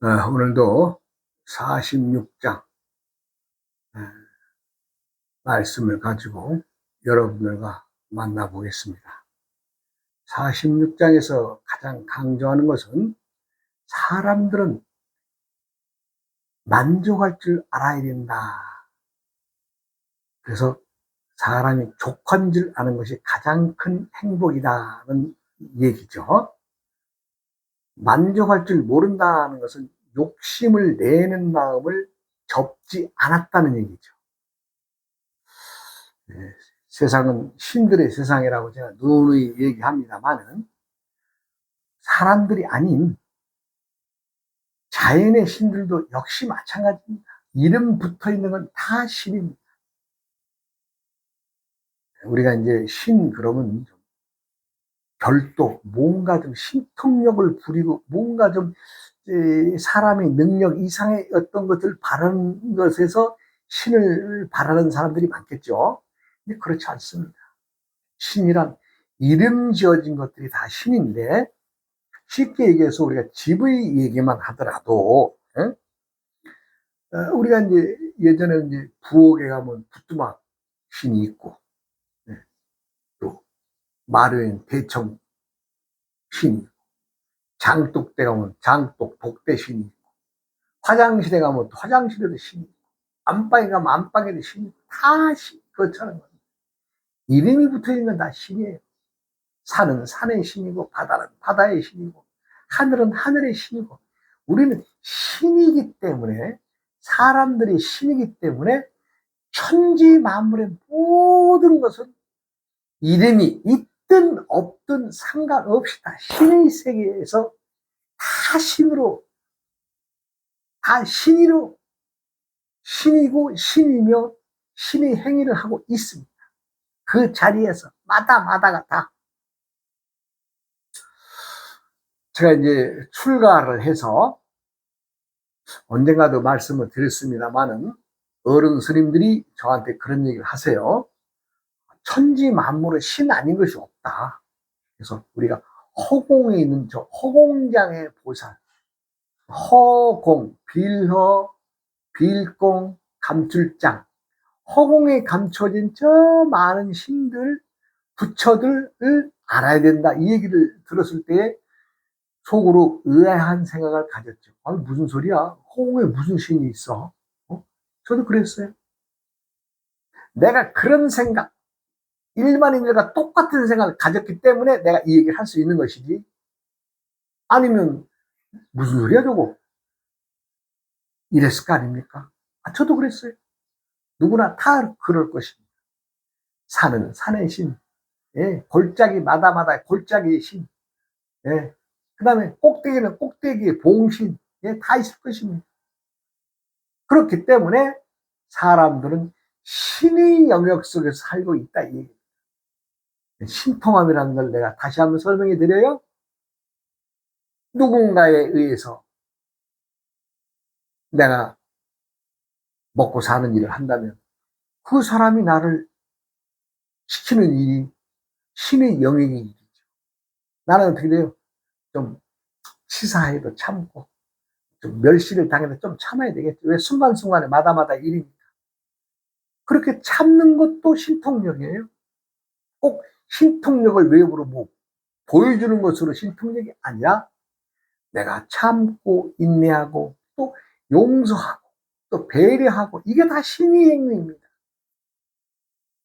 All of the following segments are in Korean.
오늘도 46장 말씀을 가지고 여러분들과 만나보겠습니다. 46장에서 가장 강조하는 것은 사람들은 만족할 줄 알아야 된다. 그래서 사람이 족한 줄 아는 것이 가장 큰 행복이다는 얘기죠. 만족할 줄 모른다는 것은 욕심을 내는 마음을 접지 않았다는 얘기죠. 세상은 신들의 세상이라고 제가 누누이 얘기합니다만은 사람들이 아닌 자연의 신들도 역시 마찬가지입니다. 이름 붙어 있는 건 다 신입니다. 우리가 이제 신 그러면 좀 별도 뭔가 좀 신통력을 부리고 뭔가 좀 사람의 능력 이상의 어떤 것을 바라는 것에서 신을 바라는 사람들이 많겠죠. 근데 그렇지 않습니다. 신이란 이름 지어진 것들이 다 신인데, 쉽게 얘기해서 우리가 집의 얘기만 하더라도, 우리가 이제 예전에 이제 부엌에 가면 부뚜막 신이 있고, 또 마루엔 대청 신이 있고, 장독대 가면 장독 복대 신이 있고, 화장실에 가면 화장실에도 신이 있고, 안방에 가면 안방에도 신이 있고, 다 신, 그렇잖아요. 이름이 붙어 있는 건 다 신이에요. 산은 산의 신이고, 바다는 바다의 신이고, 하늘은 하늘의 신이고, 우리는 신이기 때문에, 사람들이 신이기 때문에 천지 만물의 모든 것은 이름이 있든 없든 상관없이 다 신의 세계에서 다 신으로, 다 신이로, 신이고 신이며 신의 행위를 하고 있습니다. 그 자리에서 마다마다가 다. 제가 이제 출가를 해서 언젠가도 말씀을 드렸습니다만은, 어른 스님들이 저한테 그런 얘기를 하세요. 천지 만물의 신 아닌 것이 없다. 그래서 우리가 허공에 있는 저 허공장의 보살, 허공, 빌허, 빌공, 감출장, 허공에 감춰진 저 많은 신들, 부처들을 알아야 된다. 이 얘기를 들었을 때 속으로 의아한 생각을 가졌죠. 아니, 무슨 소리야? 허공에 무슨 신이 있어? 저도 그랬어요. 내가 그런 생각, 일반인들과 똑같은 생각을 가졌기 때문에 내가 이 얘기를 할 수 있는 것이지, 아니면 무슨 소리야 저거, 이랬을 거 아닙니까? 저도 그랬어요. 누구나 다 그럴 것입니다. 산은 산의 신, 골짜기 마다마다 골짜기의 신, 그 다음에 꼭대기는 꼭대기의 봉신, 다 있을 것입니다. 그렇기 때문에 사람들은 신의 영역 속에서 살고 있다, 이 얘기입니다. 신통함이라는 걸 내가 다시 한번 설명해 드려요. 누군가에 의해서 내가 먹고 사는 일을 한다면 그 사람이 나를 시키는 일이 신의 영역의 일이죠. 나는 어떻게 돼요? 좀 치사해도 참고, 좀 멸시를 당해도 좀 참아야 되겠죠. 왜? 순간순간에 마다마다 일이니까. 그렇게 참는 것도 신통력이에요. 꼭 신통력을 외부로 뭐 보여주는 것으로 신통력이 아니라, 내가 참고 인내하고 또 용서하고 또 배려하고, 이게 다 신의 행위입니다.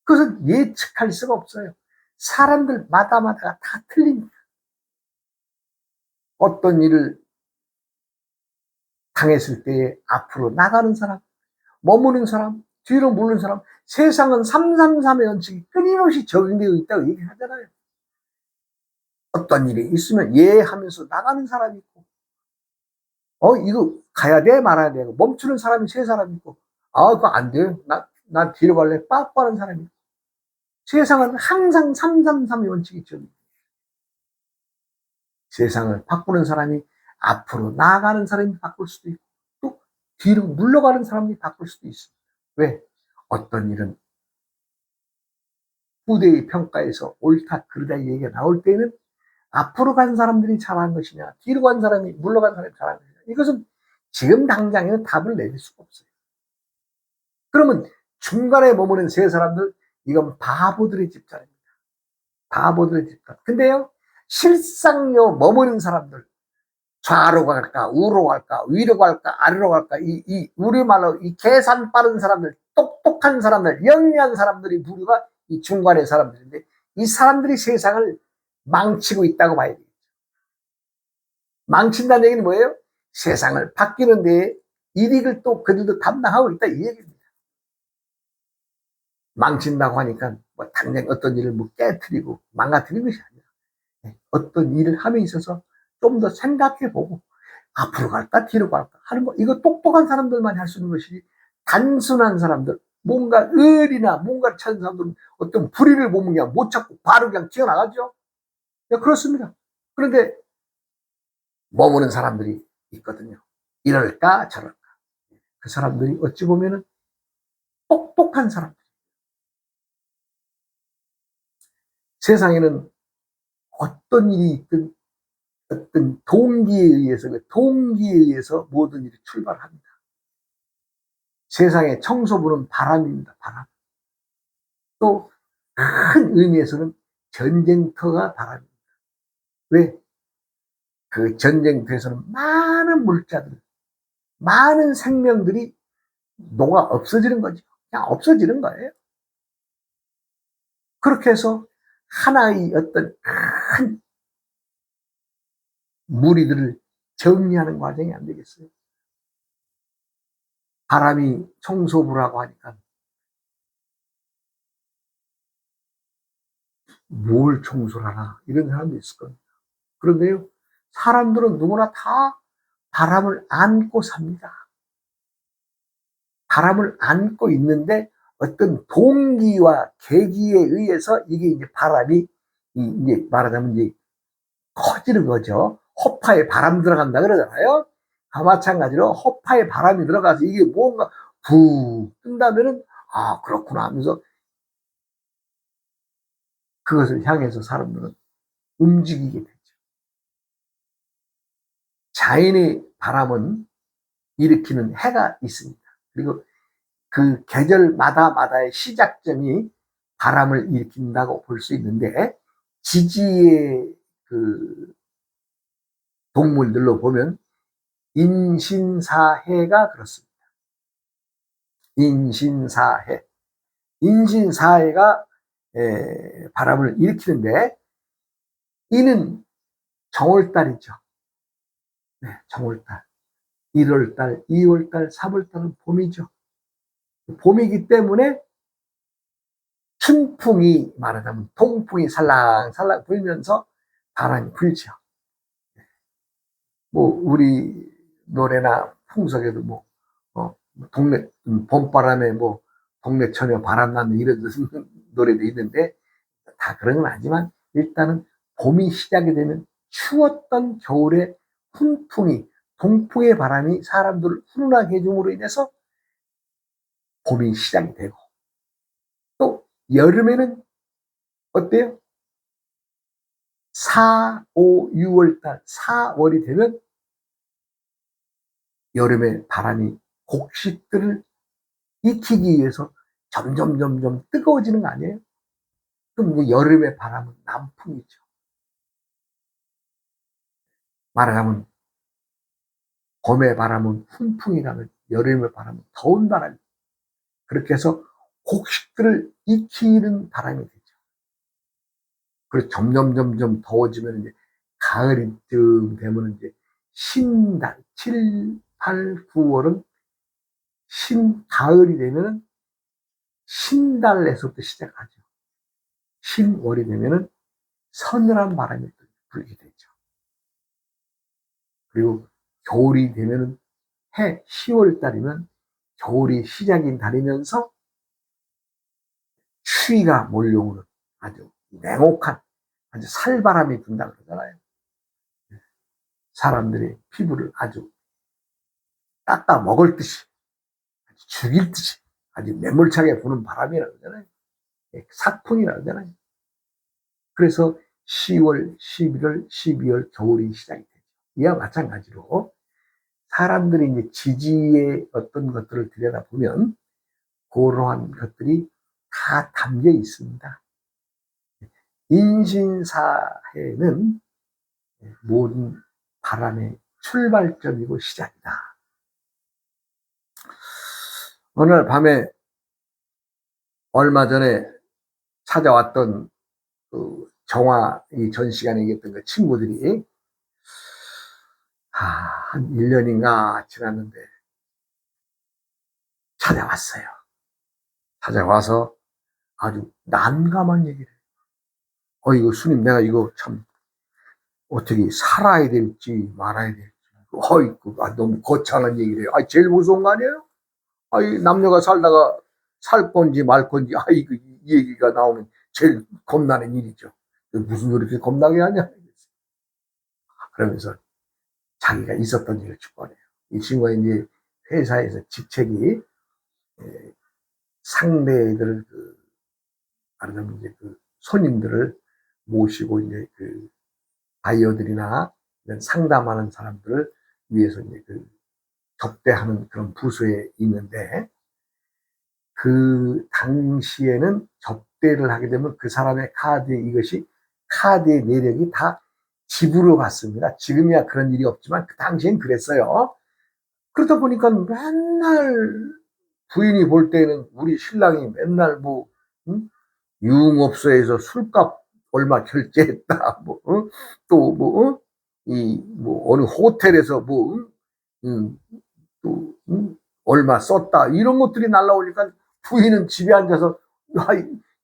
그것은 예측할 수가 없어요. 사람들 마다마다가 다 틀립니다. 어떤 일을 당했을 때 앞으로 나가는 사람, 머무는 사람, 뒤로 물는 사람, 세상은 333의 원칙이 끊임없이 적용되어 있다고 얘기하잖아요. 어떤 일이 있으면 예 하면서 나가는 사람이 있고, 이거 가야 돼 말아야 돼 멈추는 사람이 세 사람이 있고, 그거 안 돼요, 나 뒤로 갈래 빠꾸 하는 사람이 있고, 세상은 항상 333의 원칙이 적용돼요. 세상을 바꾸는 사람이 앞으로 나아가는 사람이 바꿀 수도 있고, 또 뒤로 물러가는 사람이 바꿀 수도 있습니다. 왜? 어떤 일은 후대의 평가에서 옳다 그르다 얘기가 나올 때는 앞으로 간 사람들이 잘한 것이냐, 뒤로 간 사람이, 물러간 사람이 잘한 것이냐, 이것은 지금 당장에는 답을 내릴 수가 없어요. 그러면 중간에 머무는 세 사람들, 이건 바보들의 집단입니다. 바보들의 집단. 근데요, 실상요 머무는 사람들, 좌로 갈까, 우로 갈까, 위로 갈까, 아래로 갈까, 우리말로 이 계산 빠른 사람들, 똑똑한 사람들, 영리한 사람들이 부류가 이 중간의 사람들인데, 이 사람들이 세상을 망치고 있다고 봐야 돼요. 망친다는 얘기는 뭐예요? 세상을 바뀌는 데에 일익을 또 그들도 담당하고 있다, 이 얘기입니다. 망친다고 하니까 뭐 당장 어떤 일을 뭐 깨트리고 망가뜨리는 것이 아니라, 어떤 일을 함에 있어서 좀 더 생각해보고 앞으로 갈까 뒤로 갈까 하는 거, 이거 똑똑한 사람들만 할 수 있는 것이지, 단순한 사람들, 뭔가 의리나 뭔가를 찾는 사람들은 어떤 불의를 보면 그냥 못 찾고 바로 그냥 튀어나가죠. 네, 그렇습니다. 그런데 머무는 사람들이 있거든요. 이럴까 저럴까. 그 사람들이 어찌 보면은 똑똑한 사람들. 세상에는 어떤 일이 있든 어떤 동기에 의해서, 그 동기에 의해서 모든 일이 출발합니다. 세상의 청소부는 바람입니다. 바람. 또 큰 의미에서는 전쟁터가 바람입니다. 왜? 그 전쟁터에서는 많은 물자들, 많은 생명들이 녹아 없어지는 거죠. 그냥 없어지는 거예요. 그렇게 해서 하나의 어떤 큰 무리들을 정리하는 과정이 안 되겠어요. 바람이 청소부라고 하니까 뭘 청소를 하나, 이런 사람도 있을 겁니다. 그런데요, 사람들은 누구나 다 바람을 안고 삽니다. 바람을 안고 있는데 어떤 동기와 계기에 의해서 이게 이제 바람이 이제 말하자면 이제 커지는 거죠. 허파에 바람 들어간다 그러잖아요. 마찬가지로 허파에 바람이 들어가서 이게 뭔가 부 뜬다면은, 아, 그렇구나 하면서 그것을 향해서 사람들은 움직이게 되죠. 자연의 바람은 일으키는 해가 있습니다. 그리고 그 계절마다의 시작점이 바람을 일으킨다고 볼 수 있는데, 지지의 그 동물들로 보면 인신사해가 그렇습니다. 인신사해. 인신사해가 바람을 일으키는데, 이는 정월달이죠. 네, 정월달. 1월달, 2월달, 3월달은 봄이죠. 봄이기 때문에 춘풍이, 말하자면 동풍이 살랑살랑 불면서 바람이 불죠. 뭐 우리 노래나 풍속에도 뭐 동네 봄바람에 뭐 동네 처녀 바람 나는 이런 노래도 있는데, 다 그런 건 아니지만 일단은 봄이 시작이 되면 추웠던 겨울에 훈풍이, 동풍의 바람이 사람들을 훈훈하게 해줌으로 인해서 봄이 시작이 되고, 또 여름에는 어때요? 4, 5, 6월달, 4월이 되면 여름에 바람이 곡식들을 익히기 위해서 점점 뜨거워지는 거 아니에요? 그럼 그 여름의 바람은 남풍이죠. 말하자면 봄의 바람은 훈풍이라면 여름의 바람은 더운 바람이, 그렇게 해서 곡식들을 익히는 바람이 되죠. 그리고 점점 더워지면 이제 가을이쯤 되면 이제 신달, 7, 8, 9월은 가을이 되면은 신달에서부터 시작하죠. 신월이 되면은 서늘한 바람이 불게 되죠. 그리고 겨울이 되면은 10월 달이면 겨울이 시작인 달이면서 추위가 몰려오는 아주 냉혹한, 아주 살바람이 분다 그러잖아요. 사람들의 피부를 아주 깎아 먹을 듯이, 아주 죽일 듯이 아주 매몰차게 부는 바람이라고 그러잖아요. 사풍이라고 그러잖아요. 그래서 10월, 11월, 12월 겨울이 시작이 되죠. 이와 마찬가지로 사람들이 이제 지지의 어떤 것들을 들여다보면 그러한 것들이 다 담겨 있습니다. 인신사회는 모든 바람의 출발점이고 시작이다. 어느 날 밤에 얼마 전에 찾아왔던 그 정화 이 전 시간에 얘기했던 그 친구들이 한 1년인가 지났는데 찾아왔어요. 찾아와서 아주 난감한 얘기를 해요. 이거 스님 내가 이거 참 어떻게 살아야 될지 말아야 될지 너무 거창한 얘기를 해요. 제일 무서운 거 아니에요? 이 남녀가 살다가 살 건지 말 건지 이거 이 얘기가 나오면 제일 겁나는 일이죠. 무슨 소리 이렇게 겁나게 하냐. 그러면서 자기가 있었던 일을 추구해요. 이 친구가 이제 회사에서 직책이 상대들 말하자면 이제 손님들을 모시고 이제 바이어들이나 이런 상담하는 사람들을 위해서 이제 접대하는 그런 부서에 있는데 그 당시에는 접대를 하게 되면 그 사람의 카드의 내력이 다 집으로 갔습니다. 지금이야 그런 일이 없지만 그 당시엔 그랬어요. 그러다 보니까 맨날 부인이 볼 때는 우리 신랑이 맨날 유흥업소에서 술값 얼마 결제했다, 어느 호텔에서 얼마 썼다, 이런 것들이 날라오니까 부인은 집에 앉아서,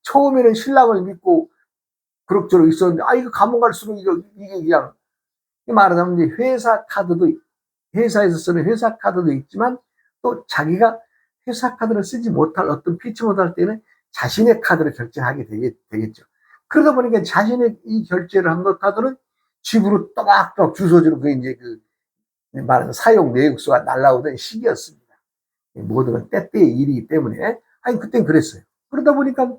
처음에는 신랑을 믿고 그럭저럭 있었는데, 이거 가면 갈수록 이게 그냥, 말하자면 이제 회사에서 쓰는 회사 카드도 있지만, 또 자기가 회사 카드를 쓰지 못할 어떤 피치 못할 때는 자신의 카드를 결제하게 되겠죠. 그러다 보니까 자신의 이 결제를 한 것 카드는 집으로 또박또박 주소지로 이제 말하는 사용 내역수가 날라오던 시기였습니다. 모든 건 때때의 일이기 때문에, 그땐 그랬어요. 그러다 보니까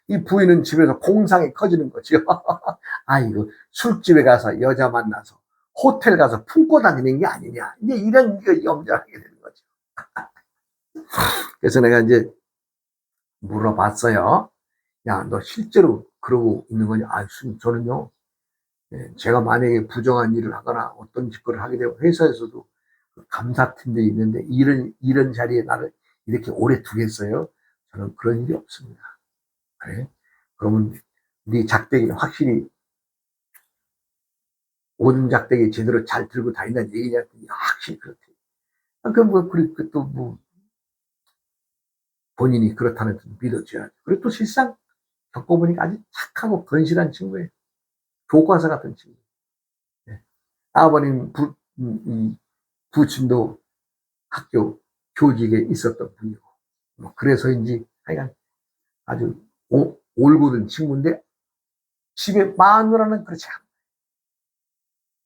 이 부인은 집에서 공상이 커지는 거죠. 이거 술집에 가서 여자 만나서 호텔 가서 품고 다니는 게 아니냐. 이제 이런 게 염려하게 되는 거죠. 그래서 내가 이제 물어봤어요. 야, 너 실제로 그러고 있는 거냐? 저는요, 제가 만약에 부정한 일을 하거나 어떤 짓거리를 하게 되면 회사에서도 감사팀들이 있는데 이런 자리에 나를 이렇게 오래 두겠어요? 저는 그런 일이 없습니다. 그래? 그러면 네 작대기 확실히 오줌 작대기 제대로 잘 들고 다닌다는 얘기냐? 확실히 그렇대. 본인이 그렇다는 듯 믿어줘야죠. 그리고 또 실상 겪어보니까 아주 착하고 건실한 친구예요. 교과서 같은 친구. 네. 아버님 부친도 학교 교직에 있었던 분이고, 그래서인지 하여간 아주 올곧은 친구인데, 집에 마누라는 그렇지 않아요.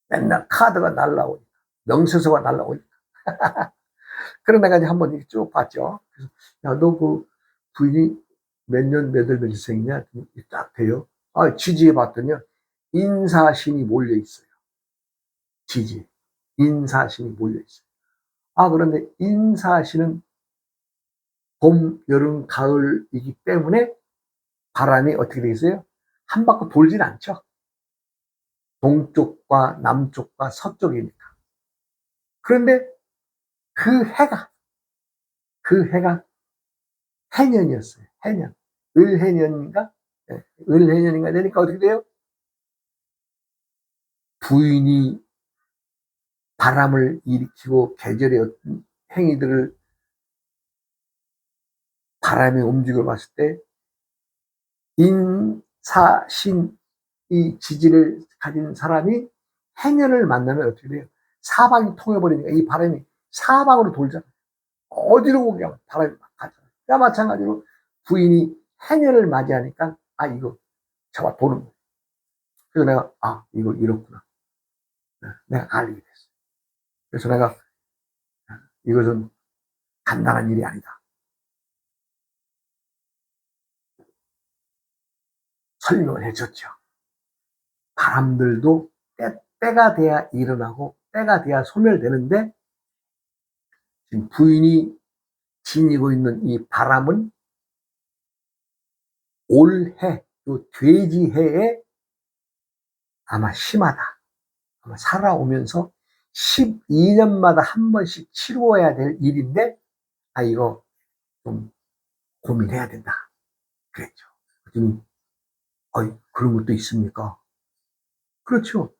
맨날 카드가 날라오니까, 명세서가 날라오니까. 그런 내가 이제 한번 쭉 봤죠. 그래서, 야, 너 부인이 몇 년, 몇월 며칠생이냐? 딱 돼요. 지지해 봤더니 인사신이 몰려 있어요. 인사신이 몰려 있어요. 그런데 인사신은 봄, 여름, 가을이기 때문에 바람이 어떻게 되어 있어요? 한 바퀴 돌진 않죠. 동쪽과 남쪽과 서쪽이니까. 그런데 그 해가 해년이었어요. 해년. 을해년인가? 을해년인가 되니까 어떻게 돼요? 부인이 바람을 일으키고 계절의 어떤 행위들을 바람의 움직임을 봤을 때 인사신 이 지지를 가진 사람이 해년을 만나면 어떻게 돼요? 사방이 통해버리니까 이 바람이 사방으로 돌잖아요. 어디로 그냥 바람이 막 가잖아요. 마찬가지로 부인이 해년을 맞이하니까 이거 잡아 도는 거예요. 그래서 내가 이거 이렇구나. 내가 알게 됐어요. 그래서 내가 이것은 간단한 일이 아니다. 설명을 해줬죠. 바람들도 때가 돼야 일어나고 때가 돼야 소멸되는데 지금 부인이 지니고 있는 이 바람은 올해, 요 돼지해에 아마 심하다. 아마 살아오면서 12년마다 한 번씩 치루어야 될 일인데, 이거 좀 고민해야 된다. 그랬죠. 그랬더니, 그런 것도 있습니까? 그렇죠.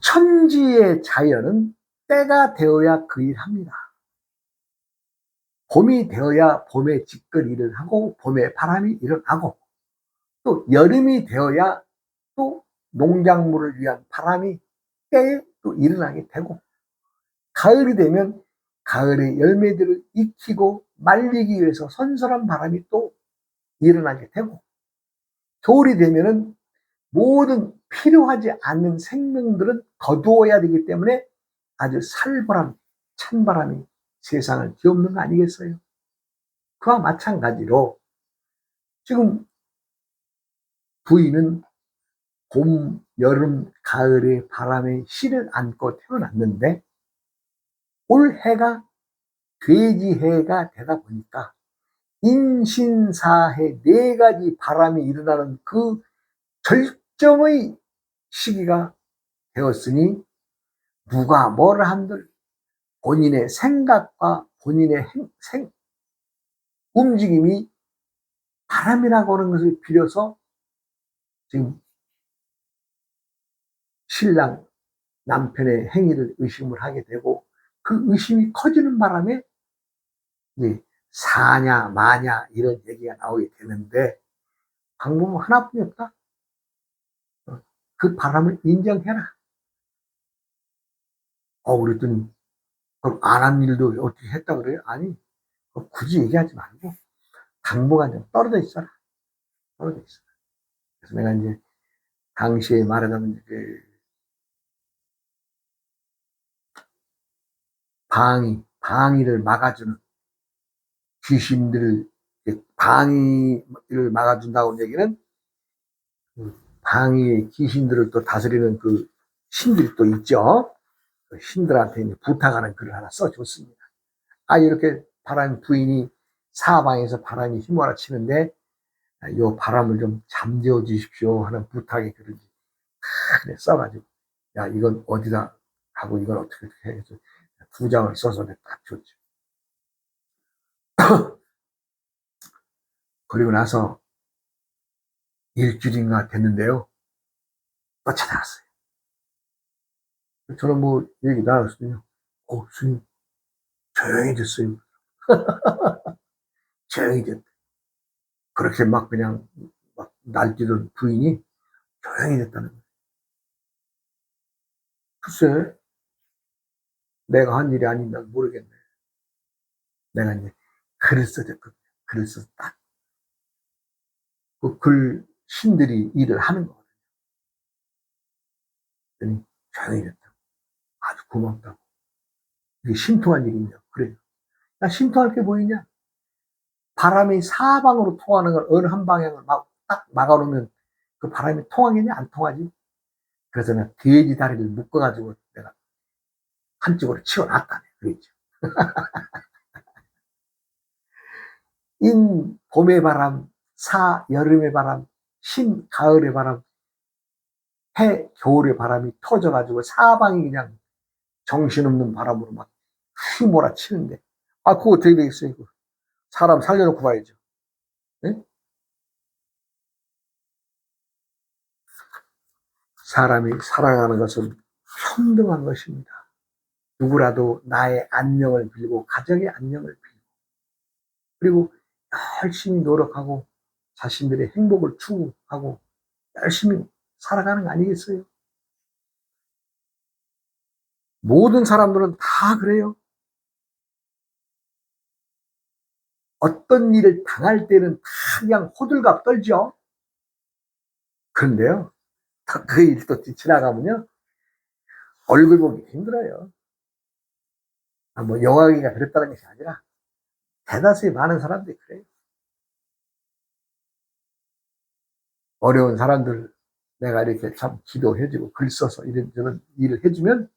천지의 자연은 때가 되어야 그 일 합니다. 봄이 되어야 봄의 짓거리를 하고, 봄에 바람이 일어나고, 또 여름이 되어야 또 농작물을 위한 바람이 때에 또 일어나게 되고, 가을이 되면 가을의 열매들을 익히고 말리기 위해서 선선한 바람이 또 일어나게 되고, 겨울이 되면은 모든 필요하지 않는 생명들은 거두어야 되기 때문에 아주 살벌한 찬바람이 세상을 뒤엎는 거 아니겠어요? 그와 마찬가지로 지금 부인은 봄, 여름, 가을의 바람에 씨를 안고 태어났는데, 올해가 돼지해가 되다 보니까 인신사해 4가지 바람이 일어나는 그 절정의 시기가 되었으니, 누가 뭐를 한들 본인의 생각과 본인의 움직임이 바람이라고 하는 것을 빌어서 지금 신랑 남편의 행위를 의심을 하게 되고, 그 의심이 커지는 바람에 이제 사냐 마냐 이런 얘기가 나오게 되는데, 방법은 하나뿐이 없다. 그 바람을 인정해라. 그랬더니, 그럼 안 한 일도 어떻게 했다 그래요? 아니, 굳이 얘기하지 말고 당분간 좀 떨어져 있어라. 떨어져 있어라. 그래서 내가 이제 당시에 말하자면 방위를 막아주는 귀신들을, 방위를 막아준다고 얘기는 방위의 귀신들을 또 다스리는 그 신들이 또 있죠. 그 신들한테 이제 부탁하는 글을 하나 써줬습니다. 이렇게 부인이 사방에서 바람이 휘몰아치는데, 요 바람을 좀 잠재워 주십시오 하는 부탁의 글을 그래 써가지고, 이건 어디다 하고 이건 어떻게 해서 2장을 써서 딱 줬죠. 그리고 나서 일주일인가 됐는데요, 또 찾아왔어요. 저는 뭐 얘기 나눴거든요. 스님, 조용해졌어요. 조용해졌. 그렇게 막 그냥 막 날뛰던 부인이 조용해졌다는 거예요. 글쎄, 내가 한 일이 아닌지 모르겠네. 내가 이제 글을 써줬거든요. 글을 써서 딱 그 글 신들이 일을 하는 거거든요. 그랬더니 조용해졌다고. 아주 고맙다고. 이게 신통한 일이냐? 그래요. 신통할 게 뭐있냐? 바람이 사방으로 통하는 걸 어느 한 방향을 딱 막아놓으면 그 바람이 통하겠냐? 안 통하지. 그래서 내가 돼지 다리를 묶어가지고 내가 한쪽으로 치워놨다네. 그랬죠. 인 봄의 바람, 사 여름의 바람, 신 가을의 바람, 해 겨울의 바람이 터져가지고 사방이 그냥 정신없는 바람으로 막 휘몰아치는데, 그거 어떻게 되겠어요? 사람 살려놓고 봐야죠. 네? 사람이 살아가는 것은 평등한 것입니다. 누구라도 나의 안녕을 빌고 가정의 안녕을 빌고, 그리고 열심히 노력하고 자신들의 행복을 추구하고 열심히 살아가는 거 아니겠어요? 모든 사람들은 다 그래요. 어떤 일을 당할 때는 다 그냥 호들갑 떨죠. 그런데요, 그 일이 또 지나가면요, 얼굴 보기 힘들어요. 뭐 영화기가 그랬다는 것이 아니라 대다수의 많은 사람들이 그래요. 어려운 사람들 내가 이렇게 참 기도해주고 글 써서 이런저런 일을 해주면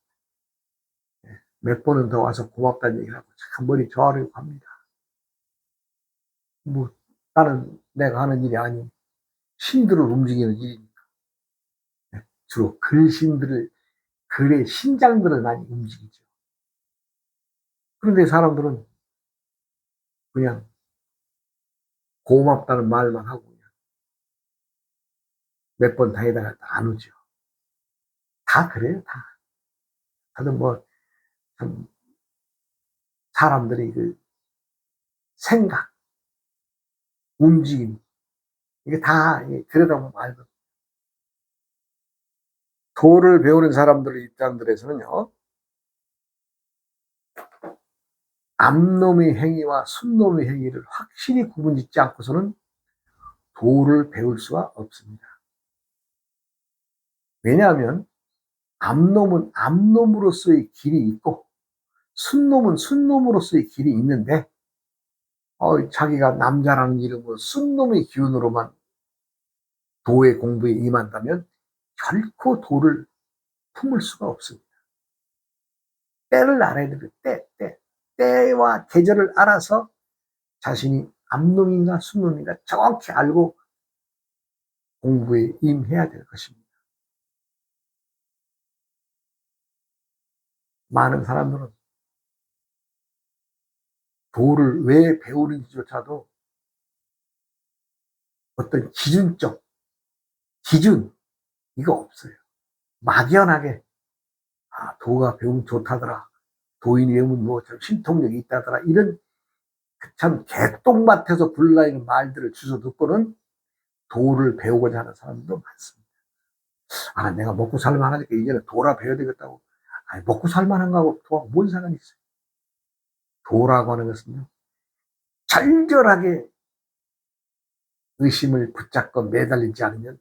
몇 번은 더 와서 고맙다는 얘기를 하고 참 머리 좋아하려고 합니다. 뭐 나는 내가 하는 일이 아닌 신들을 움직이는 일이니까. 주로 글의 신장들을 많이 움직이죠. 그런데 사람들은 그냥 고맙다는 말만 하고 그냥 몇 번 다니다가 안 오죠. 다 그래요, 다. 다들 뭐, 참, 사람들이 그 생각, 움직임, 이게 다 들여다보면 알거든요. 도를 배우는 사람들의 입장들에서는요, 암놈의 행위와 순놈의 행위를 확실히 구분짓지 않고서는 도를 배울 수가 없습니다. 왜냐하면 암놈은 암놈으로서의 길이 있고 순놈은 순놈으로서의 길이 있는데 자기가 남자라는 이름으로 순놈의 기운으로만 도의 공부에 임한다면 결코 도를 품을 수가 없습니다. 때를 알아야 돼요. 때와 계절을 알아서 자신이 암놈인가 순놈인가 정확히 알고 공부에 임해야 될 것입니다. 많은 사람들은 도를 왜 배우는지조차도 어떤 기준적 기준 이거 없어요. 막연하게 도가 배우면 좋다더라. 도인이 배우면 뭐 참 신통력이 있다더라. 이런 참 개똥밭에서 불나있는 말들을 주워 듣고는 도를 배우고자 하는 사람들도 많습니다. 내가 먹고 살만하니까 이제는 도라 배워야 되겠다고. 먹고 살만한 거하고 도하고 뭔 상관이 있어요. 도라고 하는 것은요, 절절하게 의심을 붙잡고 매달리지 않으면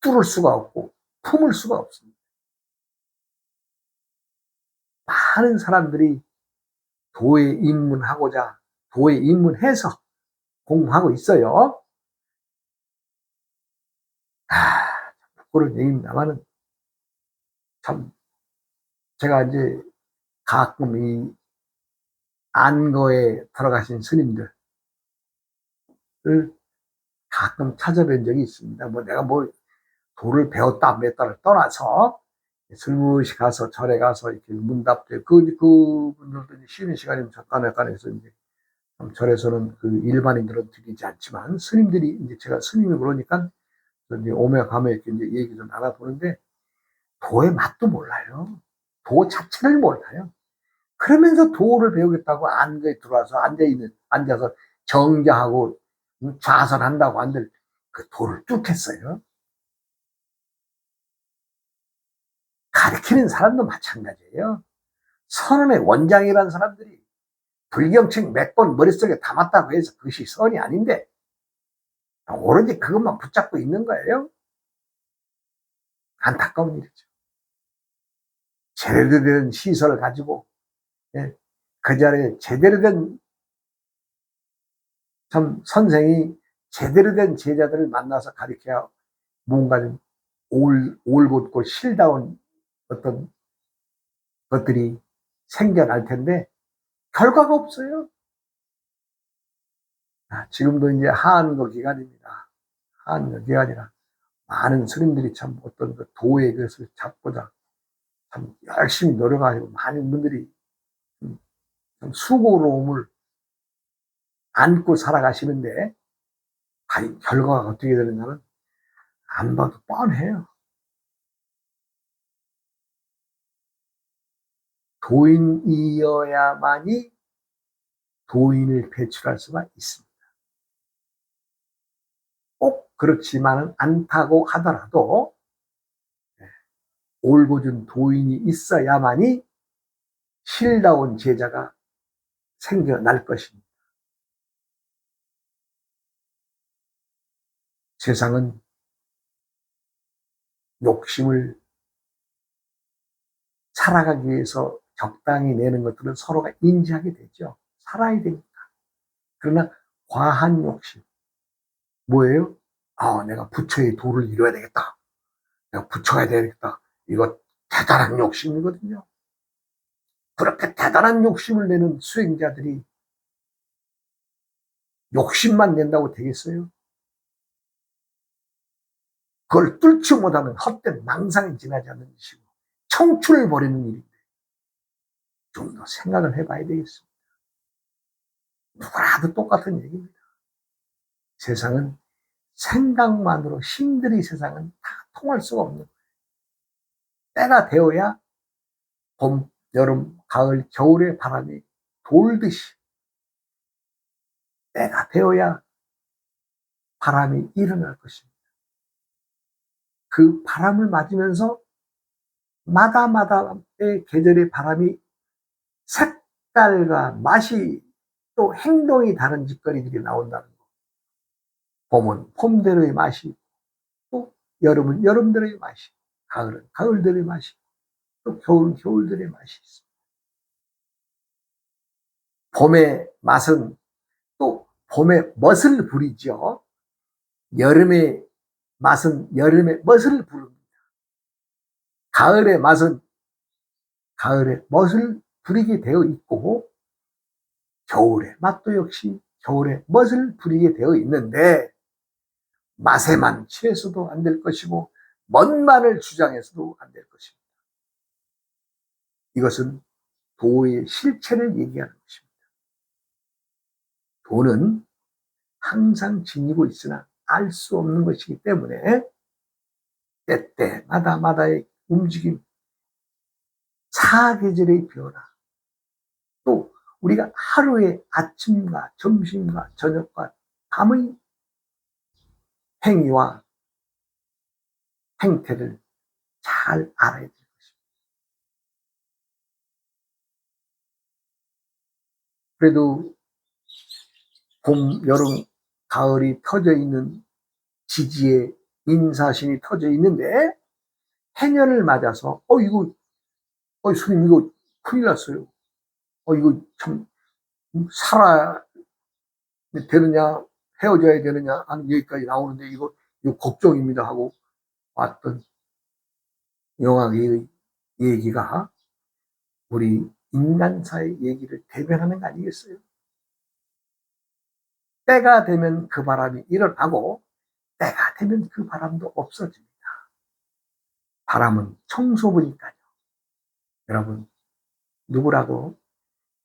뚫을 수가 없고 품을 수가 없습니다. 많은 사람들이 도에 입문하고자 도에 입문해서 공부하고 있어요. 부끄러운 얘기입니다만은 참 제가 이제 가끔 이 안거에 들어가신 스님들을 가끔 찾아뵌 적이 있습니다. 뭐 내가 뭐 도를 배웠다 안 배웠다를 떠나서 슬무시 가서 절에 가서 이렇게 문답대 그분들도 쉬는 시간이면 잠깐 해서 이제 절에서는 그 일반인들은 드리지 않지만 스님들이 이제 제가 스님이 그러니까 이제 오며 가며 이렇게 이제 얘기 좀 나눠보는데 도의 맛도 몰라요. 도 자체를 몰라요. 그러면서 도를 배우겠다고 안거에 들어와서 앉아서 정자하고 좌선한다고 한들 그 도를 뚫겠어요. 가르치는 사람도 마찬가지예요. 선언의 원장이라는 사람들이 불경책 몇 번 머릿속에 담았다고 해서 그것이 선이 아닌데 오로지 그것만 붙잡고 있는 거예요. 안타까운 일이죠. 제대로 된 시설을 가지고 그 자리에 제대로 된 참 선생이 제대로 된 제자들을 만나서 가르쳐야 뭔가 좀 올곧고 실다운 어떤 것들이 생겨날 텐데 결과가 없어요. 지금도 이제 한거 기간입니다. 한거 기간이라 많은 스님들이 참 어떤 그 도의 것을 잡고자 참 열심히 노력하시고 많은 분들이 참 수고로움을 안고 살아가시는데 과연 결과가 어떻게 되느냐는 안 봐도 뻔해요. 도인이어야만이 도인을 배출할 수가 있습니다. 꼭 그렇지만은 않다고 하더라도 올곧은 도인이 있어야만이 실다운 제자가 생겨날 것입니다. 세상은 욕심을 살아가기 위해서 적당히 내는 것들은 서로가 인지하게 되죠. 살아야 되니까. 그러나 과한 욕심. 뭐예요? 내가 부처의 도를 이뤄야 되겠다. 내가 부처가 되겠다. 이거 대단한 욕심이거든요. 그렇게 대단한 욕심을 내는 수행자들이 욕심만 낸다고 되겠어요? 그걸 뚫지 못하는 헛된 망상에 지나지 않는 것이고 청춘을 버리는 일인데 좀 더 생각을 해봐야 되겠습니다. 누구라도 똑같은 얘기입니다. 세상은 생각만으로 힘들이 세상은 다 통할 수가 없는 거예요. 때가 되어야 봄, 여름, 가을, 겨울의 바람이 돌듯이 때가 되어야 바람이 일어날 것입니다. 그 바람을 맞으면서 마다마다의 계절의 바람이 색깔과 맛이 또 행동이 다른 짓거리들이 나온다는 거. 봄은 봄대로의 맛이, 또 여름은 여름대로의 맛이, 가을은 가을대로의 맛이, 또 겨울은 겨울대로의 맛이 있습니다. 봄의 맛은 또 봄의 멋을 부리죠. 여름의 맛은 여름의 멋을 부릅니다. 가을의 맛은 가을의 멋을 부리게 되어 있고 겨울의 맛도 역시 겨울의 멋을 부리게 되어 있는데 맛에만 취해서도 안 될 것이고 멋만을 주장해서도 안 될 것입니다. 이것은 도의 실체를 얘기하는 것입니다. 도는 항상 지니고 있으나 알 수 없는 것이기 때문에 때때마다마다의 움직임, 사계절의 변화, 또 우리가 하루의 아침과 점심과 저녁과 밤의 행위와 행태를 잘 알아야 될 것입니다. 그래도 봄, 여름, 가을이 터져 있는 지지에 인사신이 터져 있는데 해년을 맞아서 이거 스님 이거 큰일 났어요. 이거 참 살아야 되느냐 헤어져야 되느냐 하는 얘기까지 나오는데 이거 걱정입니다 하고 왔던 영화의 얘기가 우리 인간사의 얘기를 대변하는 거 아니겠어요? 때가 되면 그 바람이 일어나고 때가 되면 그 바람도 없어집니다. 바람은 청소부니까요. 여러분 누구라도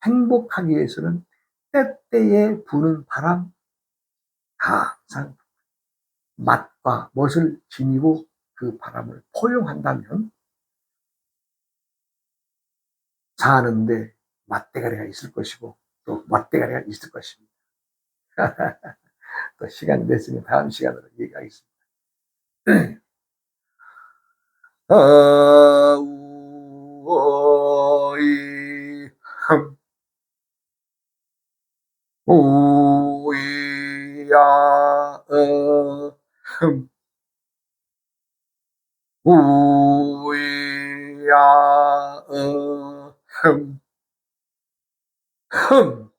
행복하기 위해서는 때때에 부는 바람 항상 맛과 멋을 지니고 그 바람을 포용한다면 사는데 맛대가리가 있을 것이고 또 맛대가리가 있을 것입니다. 또 시간이 됐으니 다음 시간으로 얘기하겠습니다. 아우어이 우이야 우이야 흠